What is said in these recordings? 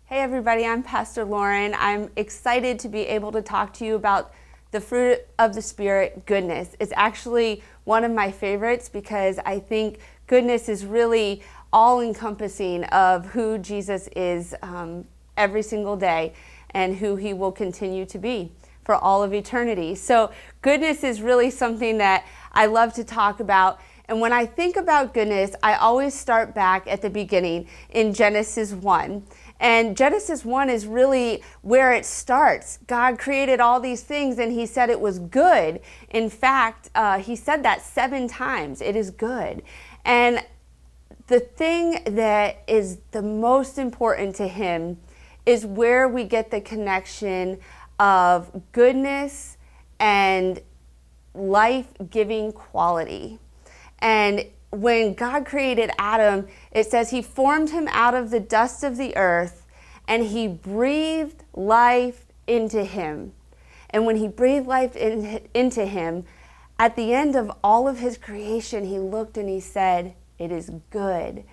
Hey everybody, I'm Pastor Lauren. I'm excited to be able to talk to you about the fruit of the Spirit, goodness. It's actually one of my favorites because I think goodness is really all-encompassing of who Jesus is every single day and who he will continue to be for all of eternity. So goodness is really something that I love to talk about. And when I think about goodness, I always start back at the beginning in Genesis 1. And Genesis 1 is really where it starts. God created all these things and he said it was good. In fact, he said that 7 times, it is good. And the thing that is the most important to him is where we get the connection of goodness and life-giving quality. And when God created Adam, it says he formed him out of the dust of the earth and he breathed life into him. And when he breathed life into him, at the end of all of his creation, he looked and he said, "It is good."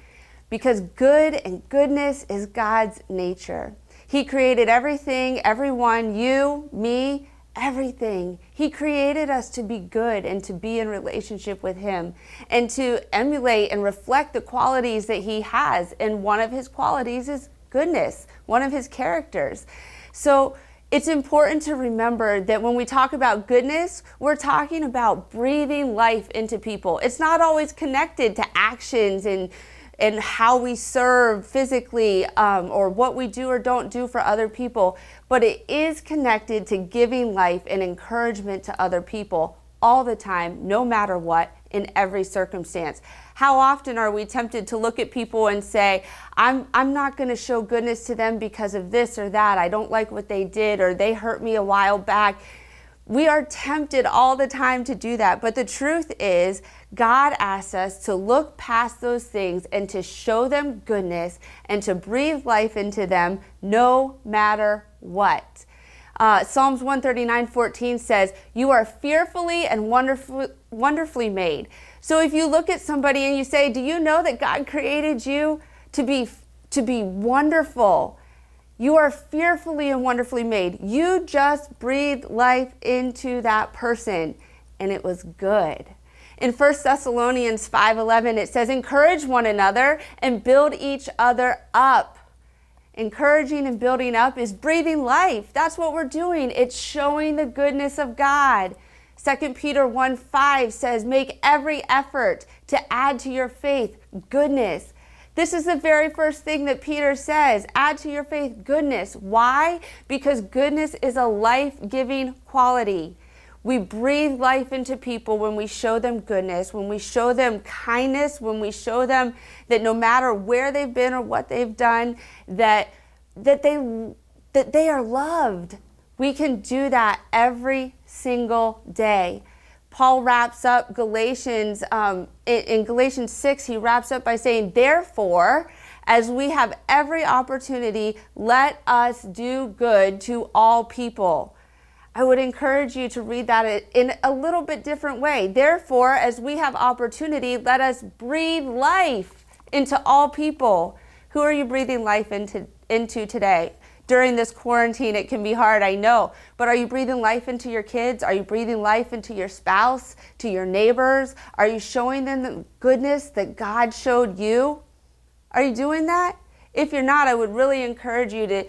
Because good and goodness is God's nature. He created everything, everyone, you, me, everything. He created us to be good and to be in relationship with him and to emulate and reflect the qualities that he has. And one of his qualities is goodness, one of his characters. So it's important to remember that when we talk about goodness, we're talking about breathing life into people. It's not always connected to actions and how we serve physically or what we do or don't do for other people, but it is connected to giving life and encouragement to other people all the time, no matter what, in every circumstance. How often are we tempted to look at people and say, I'm not going to show goodness to them because of this or that. I don't like what they did, or they hurt me a while back. We are tempted all the time to do that. But the truth is, God asks us to look past those things and to show them goodness and to breathe life into them no matter what. Psalms 139:14 says, "You are fearfully and wonderfully made." So if you look at somebody and you say, "Do you know that God created you to be wonderful?" You are fearfully and wonderfully made. You just breathed life into that person, and it was good. In 1 Thessalonians 5:11, it says, "Encourage one another and build each other up." Encouraging and building up is breathing life. That's what we're doing. It's showing the goodness of God. 2 Peter 1:5 says, "Make every effort to add to your faith goodness." This is the very first thing that Peter says. Add to your faith goodness. Why? Because goodness is a life-giving quality. We breathe life into people when we show them goodness, when we show them kindness, when we show them that no matter where they've been or what they've done, that they are loved. We can do that every single day. Paul wraps up Galatians, in Galatians 6, he wraps up by saying, "Therefore, as we have every opportunity, let us do good to all people." I would encourage you to read that in a little bit different way. Therefore, as we have opportunity, let us breathe life into all people. Who are you breathing life into today? During this quarantine, it can be hard, I know. But are you breathing life into your kids? Are you breathing life into your spouse, to your neighbors? Are you showing them the goodness that God showed you? Are you doing that? If you're not, I would really encourage you to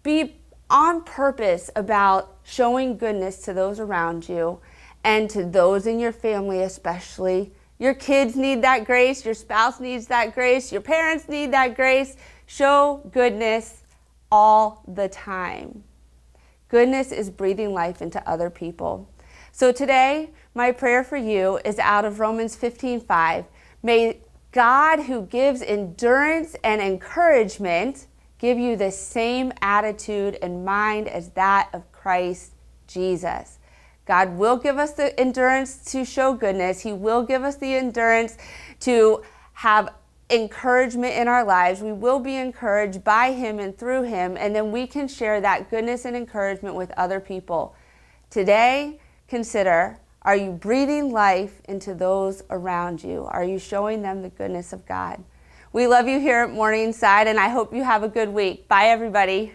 be on purpose about showing goodness to those around you and to those in your family especially. Your kids need that grace. Your spouse needs that grace. Your parents need that grace. Show goodness all the time. Goodness is breathing life into other people. So today, my prayer for you is out of Romans 15:5. May God, who gives endurance and encouragement, give you the same attitude and mind as that of Christ Jesus. God will give us the endurance to show goodness. He will give us the endurance to have encouragement in our lives. We will be encouraged by him and through him, and then we can share that goodness and encouragement with other people. Today, consider, are you breathing life into those around you? Are you showing them the goodness of God? We love you here at Morningside, and I hope you have a good week. Bye, everybody.